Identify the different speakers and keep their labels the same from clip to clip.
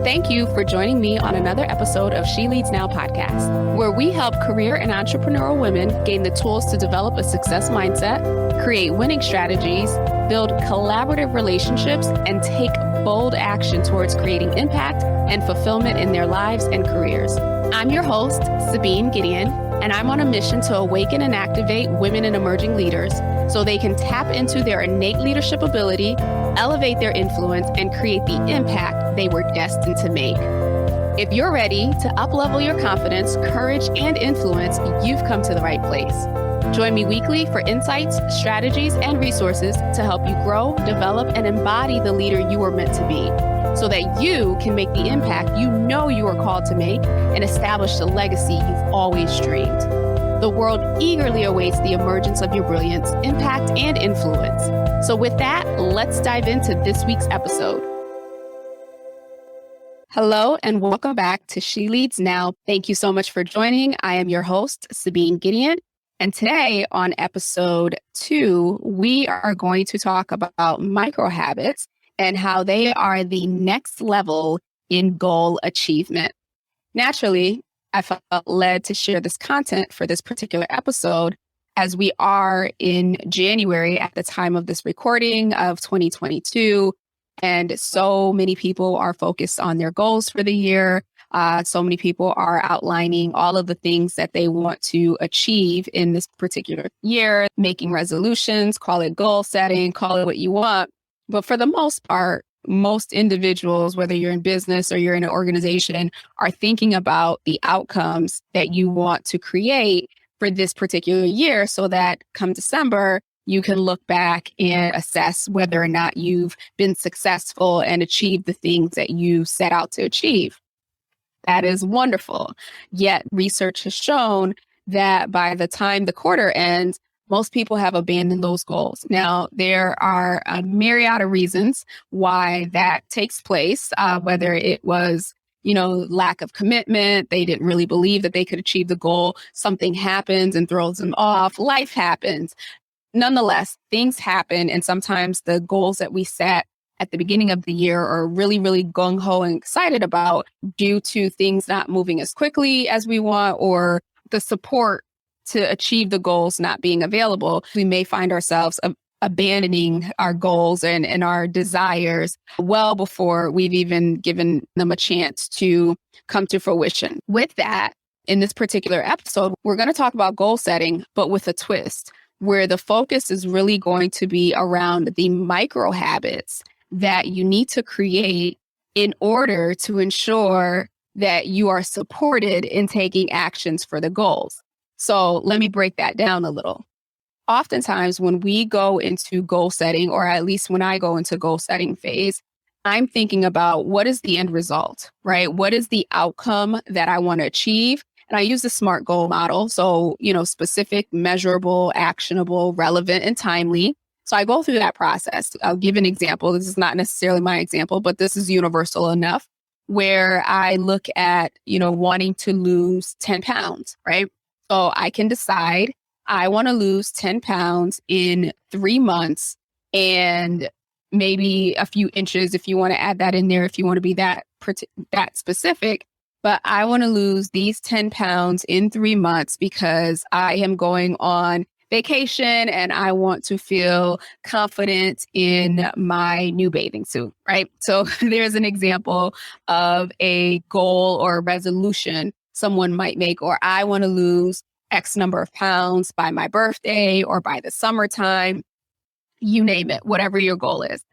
Speaker 1: Thank you for joining me on another episode of She Leads Now podcast, where we help career and entrepreneurial women gain the tools to develop a success mindset, create winning strategies, build collaborative relationships, and take bold action towards creating impact and fulfillment in their lives and careers. I'm your host, Sabine Gideon, and I'm on a mission to awaken and activate women and emerging leaders so they can tap into their innate leadership ability, elevate their influence, and create the impact they were destined to make. If you're ready to uplevel your confidence, courage, and influence, you've come to the right place. Join me weekly for insights, strategies, and resources to help you grow, develop, and embody the leader you were meant to be, so that you can make the impact you know you are called to make and establish the legacy you've always dreamed. The world eagerly awaits the emergence of your brilliance, impact, and influence. So with that, let's dive into this week's episode. Hello, and welcome back to She Leads Now. Thank you so much for joining. I am your host, Sabine Gideon. And today on episode 2, we are going to talk about micro habits and how they are the next level in goal achievement. Naturally, I felt led to share this content for this particular episode as we are in January at the time of this recording of 2022. And so many people are focused on their goals for the year. So many people are outlining all of the things that they want to achieve in this particular year, making resolutions, call it goal setting, call it what you want. But for the most part, most individuals, whether you're in business or you're in an organization, are thinking about the outcomes that you want to create for this particular year so that come December, you can look back and assess whether or not you've been successful and achieved the things that you set out to achieve. That is wonderful. Yet research has shown that by the time the quarter ends, most people have abandoned those goals. Now, there are a myriad of reasons why that takes place, whether it was, lack of commitment, they didn't really believe that they could achieve the goal, something happens and throws them off, life happens. Nonetheless, things happen, and sometimes the goals that we set at the beginning of the year are really, really gung-ho and excited about due to things not moving as quickly as we want or the support to achieve the goals not being available. We may find ourselves abandoning our goals and our desires well before we've even given them a chance to come to fruition. With that, in this particular episode, we're going to talk about goal setting, but with a twist, where the focus is really going to be around the micro habits that you need to create in order to ensure that you are supported in taking actions for the goals. So let me break that down a little. Oftentimes when we go into goal setting, or at least when I go into goal setting phase, I'm thinking about what is the end result, right? What is the outcome that I want to achieve? And I use the SMART goal model. So, specific, measurable, actionable, relevant, and timely. So I go through that process. I'll give an example. This is not necessarily my example, but this is universal enough where I look at, wanting to lose 10 pounds, right? So I can decide I want to lose 10 pounds in 3 months and maybe a few inches if you want to add that in there, if you want to be that specific. But I want to lose these 10 pounds in 3 months because I am going on vacation and I want to feel confident in my new bathing suit, right? So there's an example of a goal or a resolution someone might make, or I want to lose X number of pounds by my birthday or by the summertime, you name it, whatever your goal is.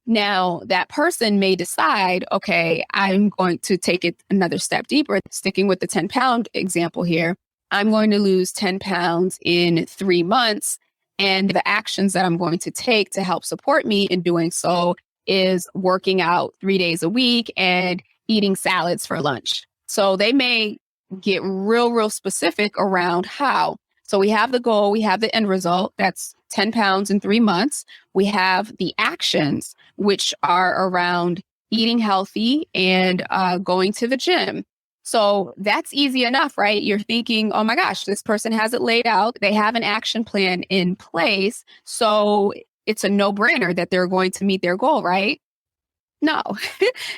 Speaker 1: Now, that person may decide, okay, I'm going to take it another step deeper, sticking with the 10-pound example here. I'm going to lose 10 pounds in 3 months. And the actions that I'm going to take to help support me in doing so is working out 3 days a week and eating salads for lunch. So they may get real specific around how. So we have the goal, we have the end result, that's 10 pounds in 3 months. We have the actions, which are around eating healthy and going to the gym. So that's easy enough, right? You're thinking, oh my gosh, this person has it laid out. They have an action plan in place. So it's a no-brainer that they're going to meet their goal, right? No,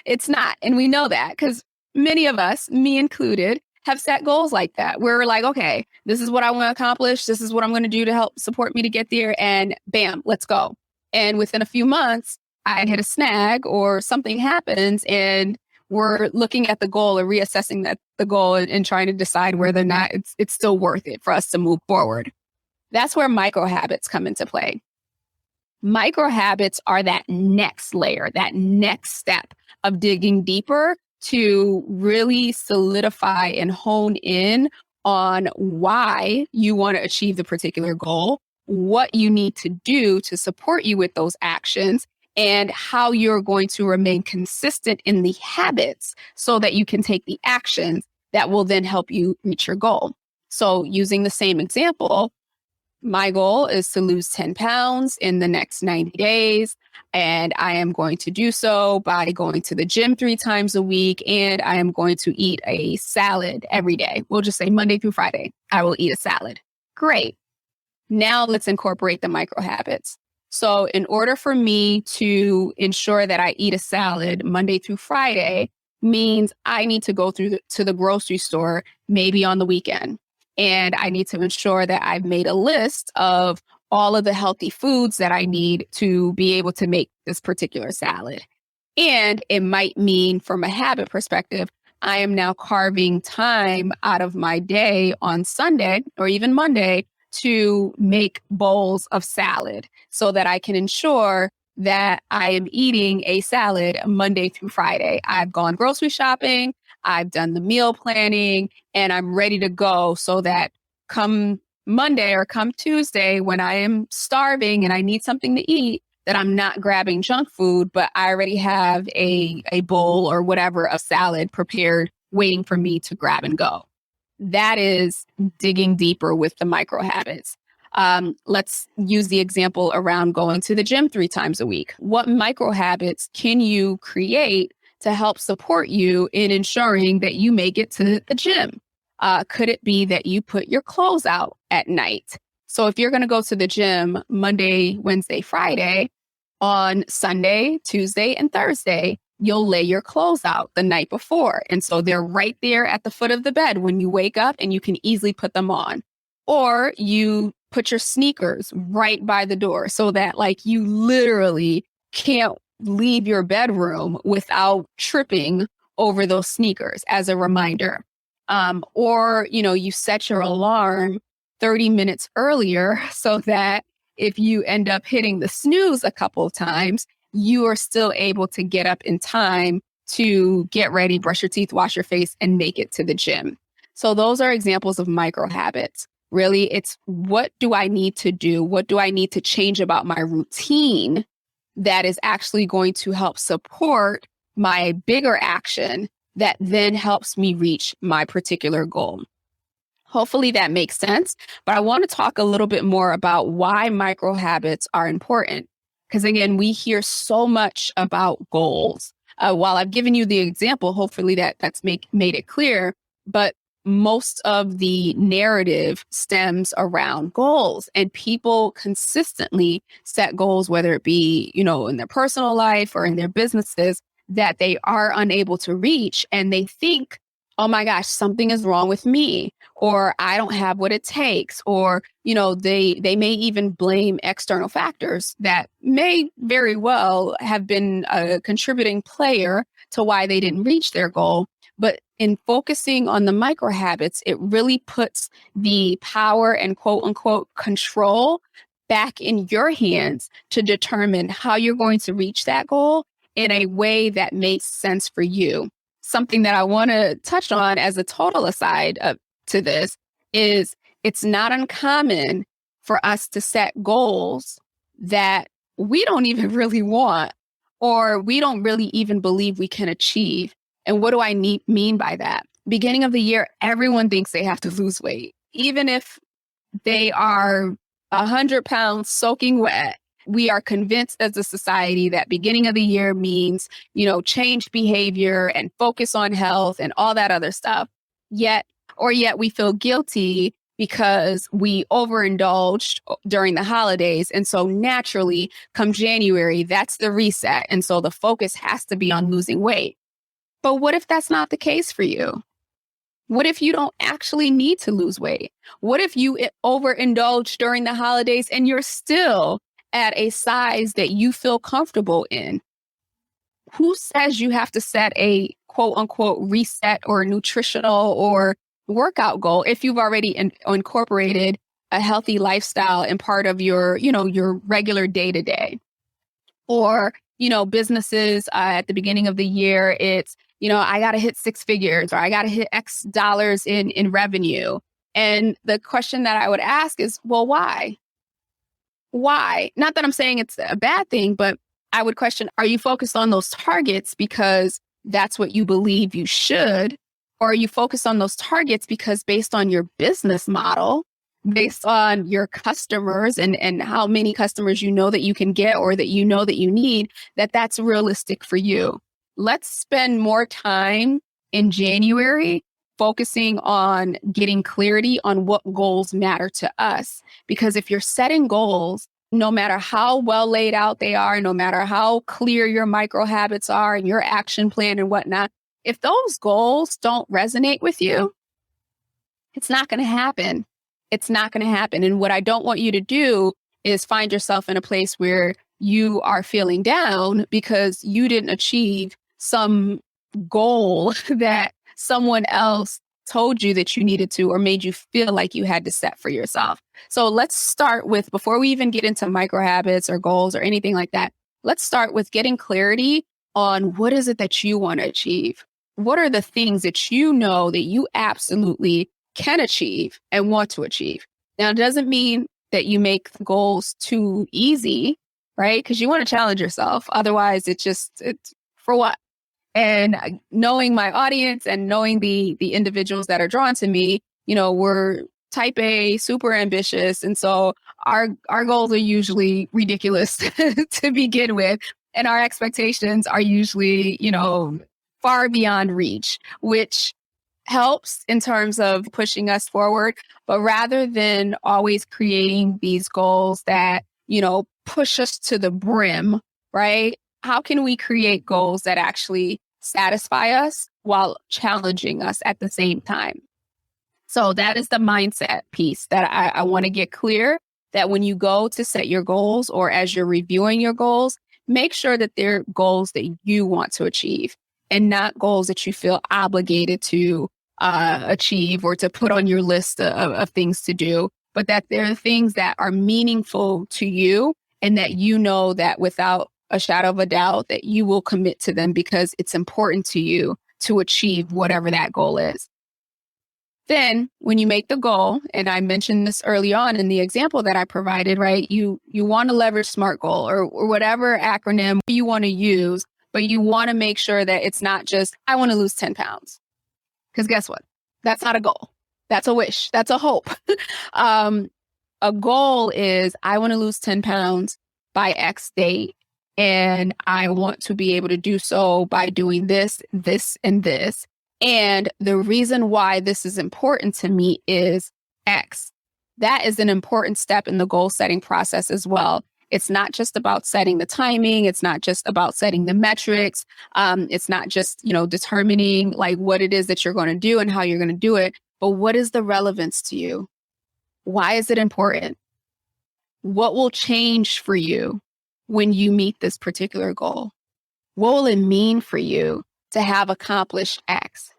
Speaker 1: it's not. And we know that because many of us, me included, have set goals like that. We're like, okay, this is what I want to accomplish. This is what I'm going to do to help support me to get there. And bam, let's go. And within a few months, I hit a snag or something happens and we're looking at the goal or reassessing the goal and trying to decide whether or not it's still worth it for us to move forward. That's where micro habits come into play. Micro habits are that next layer, that next step of digging deeper to really solidify and hone in on why you want to achieve the particular goal, what you need to do to support you with those actions, and how you're going to remain consistent in the habits so that you can take the actions that will then help you reach your goal. So using the same example, my goal is to lose 10 pounds in the next 90 days. And I am going to do so by going to the gym 3 times a week. And I am going to eat a salad every day. We'll just say Monday through Friday, I will eat a salad. Great. Now let's incorporate the micro habits. So in order for me to ensure that I eat a salad Monday through Friday means I need to go to the grocery store, maybe on the weekend. And I need to ensure that I've made a list of all of the healthy foods that I need to be able to make this particular salad. And it might mean, from a habit perspective, I am now carving time out of my day on Sunday or even Monday to make bowls of salad so that I can ensure that I am eating a salad Monday through Friday. I've gone grocery shopping, I've done the meal planning, and I'm ready to go so that come Monday or come Tuesday when I am starving and I need something to eat, that I'm not grabbing junk food, but I already have a bowl or whatever of salad prepared waiting for me to grab and go. That is digging deeper with the micro habits. Let's use the example around going to the gym 3 times a week. What micro habits can you create to help support you in ensuring that you make it to the gym? Could it be that you put your clothes out at night? So if you're going to go to the gym Monday, Wednesday, Friday, on Sunday, Tuesday, and Thursday, you'll lay your clothes out the night before. And so they're right there at the foot of the bed when you wake up and you can easily put them on. Or you put your sneakers right by the door so that like you literally can't leave your bedroom without tripping over those sneakers as a reminder. Or, you set your alarm 30 minutes earlier so that if you end up hitting the snooze a couple of times, you are still able to get up in time to get ready, brush your teeth, wash your face, and make it to the gym. So those are examples of micro habits. Really, it's what do I need to do? What do I need to change about my routine that is actually going to help support my bigger action that then helps me reach my particular goal? Hopefully that makes sense. But I want to talk a little bit more about why micro habits are important. Because again, we hear so much about goals. While I've given you the example, hopefully that's made it clear. But most of the narrative stems around goals, and people consistently set goals, whether it be, in their personal life or in their businesses, that they are unable to reach. And they think, oh my gosh, something is wrong with me, or I don't have what it takes, or, they may even blame external factors that may very well have been a contributing player to why they didn't reach their goal. But in focusing on the micro habits, it really puts the power and quote unquote control back in your hands to determine how you're going to reach that goal in a way that makes sense for you. Something that I want to touch on as a total aside to this is it's not uncommon for us to set goals that we don't even really want, or we don't really even believe we can achieve. And what do I mean by that? Beginning of the year, everyone thinks they have to lose weight. Even if they are 100 pounds soaking wet, we are convinced as a society that beginning of the year means, change behavior and focus on health and all that other stuff. Yet we feel guilty, because we overindulged during the holidays. And so naturally, come January, that's the reset. And so the focus has to be on losing weight. But what if that's not the case for you? What if you don't actually need to lose weight? What if you overindulge during the holidays and you're still at a size that you feel comfortable in? Who says you have to set a quote unquote reset or nutritional or workout goal if you've already incorporated a healthy lifestyle and part of your, your regular day to day? Or, businesses at the beginning of the year, it's, I got to hit six figures or I got to hit X dollars in revenue. And the question that I would ask is, well, why? Why? Not that I'm saying it's a bad thing, but I would question, are you focused on those targets because that's what you believe you should? Or are you focused on those targets because based on your business model, based on your customers and how many customers you know that you can get or that you know that you need, that's realistic for you? Let's spend more time in January focusing on getting clarity on what goals matter to us. Because if you're setting goals, no matter how well laid out they are, no matter how clear your micro habits are and your action plan and whatnot, if those goals don't resonate with you, it's not going to happen. It's not going to happen. And what I don't want you to do is find yourself in a place where you are feeling down because you didn't achieve some goal that someone else told you that you needed to or made you feel like you had to set for yourself. So let's start with, before we even get into micro habits or goals or anything like that, let's start with getting clarity on what is it that you want to achieve? What are the things that you know that you absolutely can achieve and want to achieve? Now, it doesn't mean that you make goals too easy, right? Because you want to challenge yourself. Otherwise, it's for what? And knowing my audience and knowing the individuals that are drawn to me, we're type A, super ambitious. And so our goals are usually ridiculous to begin with. And our expectations are usually, far beyond reach, which helps in terms of pushing us forward. But rather than always creating these goals that, push us to the brim, right? How can we create goals that actually satisfy us while challenging us at the same time? So that is the mindset piece that I want to get clear, that when you go to set your goals or as you're reviewing your goals, make sure that they're goals that you want to achieve and not goals that you feel obligated to achieve or to put on your list of things to do, but that they're things that are meaningful to you and that you know that without a shadow of a doubt that you will commit to them because it's important to you to achieve whatever that goal is. Then when you make the goal, and I mentioned this early on in the example that I provided, right? You want to leverage SMART goal or whatever acronym you want to use, but you want to make sure that it's not just, I want to lose 10 pounds. Because guess what? That's not a goal. That's a wish. That's a hope. A goal is, I want to lose 10 pounds by X date. And I want to be able to do so by doing this, this, and this. And the reason why this is important to me is X. That is an important step in the goal setting process as well. It's not just about setting the timing. It's not just about setting the metrics. It's not just, determining like what it is that you're going to do and how you're going to do it. But what is the relevance to you? Why is it important? What will change for you when you meet this particular goal? What will it mean for you to have accomplished X?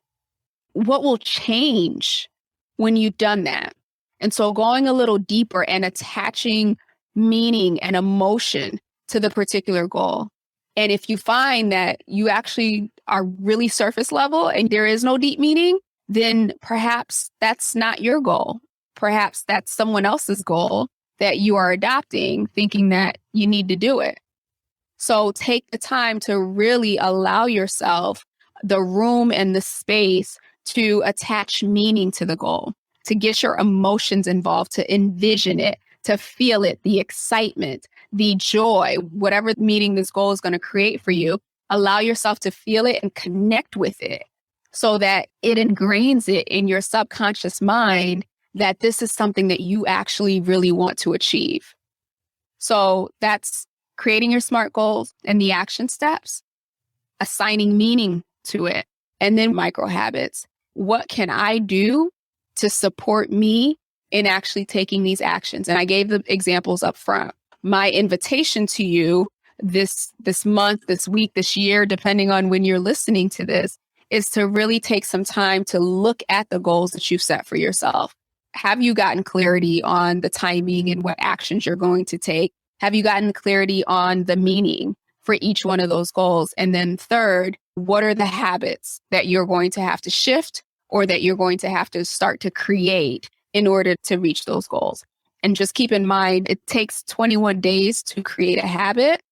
Speaker 1: What will change when you've done that? And so going a little deeper and attaching meaning and emotion to the particular goal. And if you find that you actually are really surface level and there is no deep meaning, then perhaps that's not your goal. Perhaps that's someone else's goal that you are adopting, thinking that you need to do it. So take the time to really allow yourself the room and the space to attach meaning to the goal, to get your emotions involved, to envision it, to feel it, the excitement, the joy, whatever meaning this goal is going to create for you. Allow yourself to feel it and connect with it so that it ingrains it in your subconscious mind that this is something that you actually really want to achieve. So that's creating your SMART goals and the action steps, assigning meaning to it, and then micro habits. What can I do to support me in actually taking these actions? And I gave the examples up front. My invitation to you this month, this week, this year, depending on when you're listening to this, is to really take some time to look at the goals that you've set for yourself. Have you gotten clarity on the timing and what actions you're going to take? Have you gotten clarity on the meaning for each one of those goals? And then third, what are the habits that you're going to have to shift or that you're going to have to start to create in order to reach those goals? And just keep in mind, it takes 21 days to create a habit,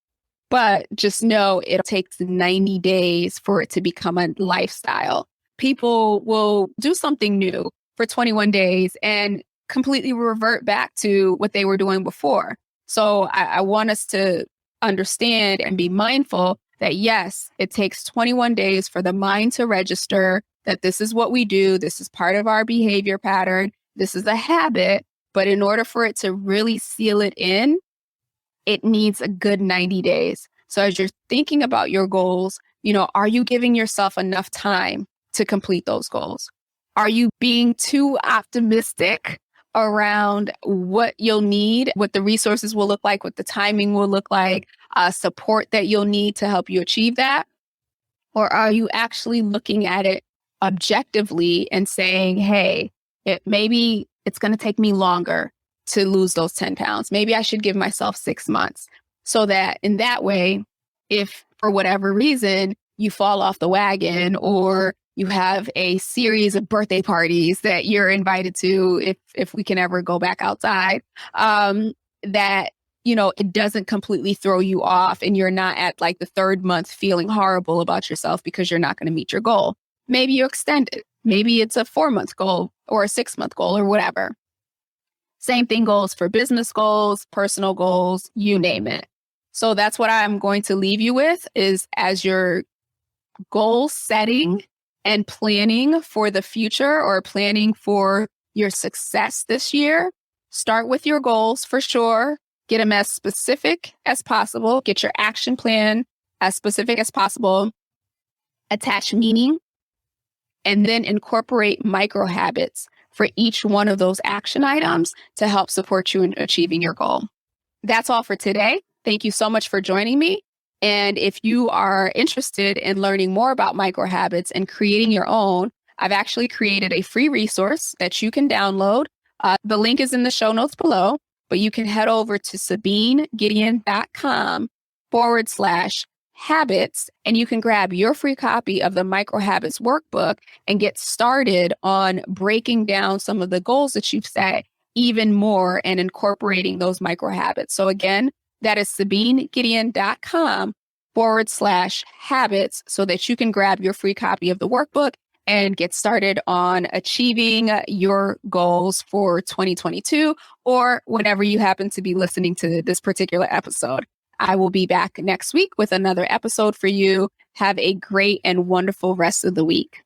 Speaker 1: but just know it takes 90 days for it to become a lifestyle. People will do something new for 21 days and completely revert back to what they were doing before. So I want us to understand and be mindful that yes, it takes 21 days for the mind to register that this is what we do. This is part of our behavior pattern. This is a habit. But in order for it to really seal it in, it needs a good 90 days. So as you're thinking about your goals, are you giving yourself enough time to complete those goals? Are you being too optimistic around what you'll need, what the resources will look like, what the timing will look like, support that you'll need to help you achieve that? Or are you actually looking at it objectively and saying, hey, maybe it's going to take me longer to lose those 10 pounds. Maybe I should give myself 6 months so that in that way, if for whatever reason you fall off the wagon or you have a series of birthday parties that you're invited to, if we can ever go back outside, that, it doesn't completely throw you off and you're not at like the third month feeling horrible about yourself because you're not going to meet your goal. Maybe you extend it. Maybe it's a 4-month goal or a 6-month goal or whatever. Same thing goes for business goals, personal goals, you name it. So that's what I'm going to leave you with is as your goal setting and planning for the future or planning for your success this year, start with your goals for sure. Get them as specific as possible. Get your action plan as specific as possible. Attach meaning and then incorporate micro habits for each one of those action items to help support you in achieving your goal. That's all for today. Thank you so much for joining me. And if you are interested in learning more about micro habits and creating your own, I've actually created a free resource that you can download. The link is in the show notes below, but you can head over to SabineGideon.com/habits, and you can grab your free copy of the Micro Habits Workbook and get started on breaking down some of the goals that you've set even more and incorporating those micro habits. So again, that is SabineGideon.com/habits so that you can grab your free copy of the workbook and get started on achieving your goals for 2022 or whenever you happen to be listening to this particular episode. I will be back next week with another episode for you. Have a great and wonderful rest of the week.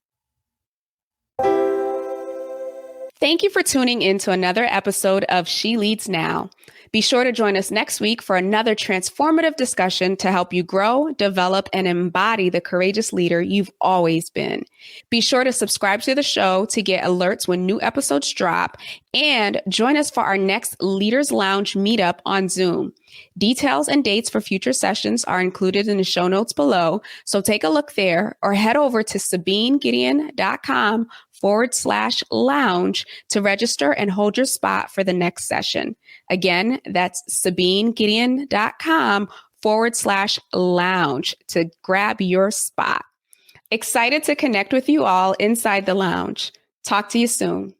Speaker 1: Thank you for tuning in to another episode of She Leads Now. Be sure to join us next week for another transformative discussion to help you grow, develop, and embody the courageous leader you've always been. Be sure to subscribe to the show to get alerts when new episodes drop, and join us for our next Leaders Lounge meetup on Zoom. Details and dates for future sessions are included in the show notes below, so take a look there or head over to SabineGideon.com/lounge to register and hold your spot for the next session. Again, that's SabineGideon.com/lounge to grab your spot. Excited to connect with you all inside the lounge. Talk to you soon.